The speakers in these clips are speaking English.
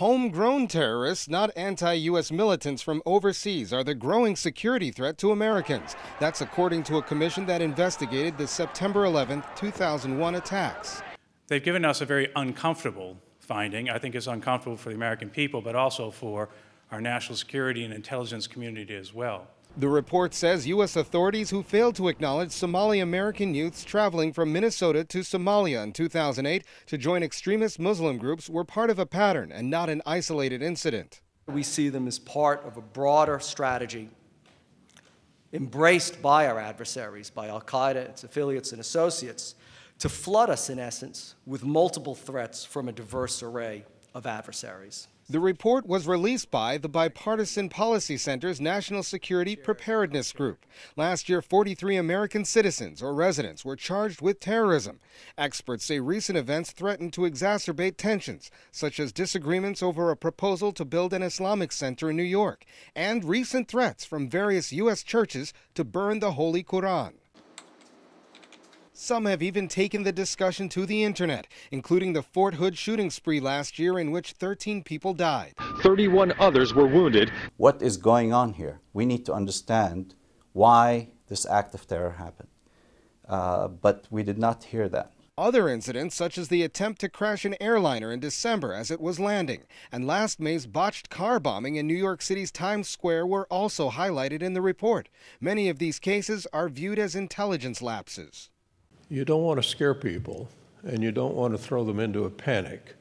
Homegrown terrorists, not anti-U.S. militants from overseas, are the growing security threat to Americans. That's according to a commission that investigated the September 11, 2001 attacks. They've given us a very uncomfortable finding. I think it's uncomfortable for the American people, but also for our national security and intelligence community as well. The report says U.S. authorities who failed to acknowledge Somali-American youths traveling from Minnesota to Somalia in 2008 to join extremist Muslim groups were part of a pattern and not an isolated incident. We see them as part of a broader strategy embraced by our adversaries, by al-qaeda, its affiliates and associates, to flood us, in essence, with multiple threats from a diverse array of adversaries. The report was released by the Bipartisan Policy Center's National Security Preparedness Group. Last year, 43 American citizens or residents were charged with terrorism. Experts say recent events threaten to exacerbate tensions, such as disagreements over a proposal to build an Islamic center in New York, and recent threats from various U.S. churches to burn the Holy Quran. Some have even taken the discussion to the internet, including the Fort Hood shooting spree last year in which 13 people died. 31 others were wounded. What is going on here? We need to understand why this act of terror happened. But we did not hear that. Other incidents, such as the attempt to crash an airliner in December as it was landing, and last May's botched car bombing in New York City's Times Square, were also highlighted in the report. Many of these cases are viewed as intelligence lapses. You don't want to scare people, and you don't want to throw them into a panic.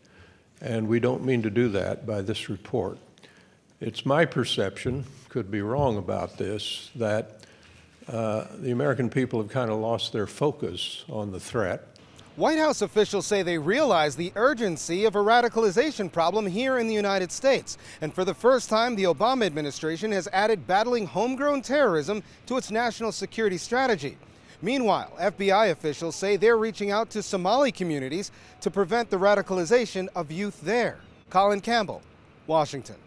And we don't mean to do that by this report. It's my perception, could be wrong about this, that the American people have kind of lost their focus on the threat. White House officials say they realize the urgency of a radicalization problem here in the United States. And for the first time, the Obama administration has added battling homegrown terrorism to its national security strategy. Meanwhile, FBI officials say they're reaching out to Somali communities to prevent the radicalization of youth there. Colin Campbell, Washington.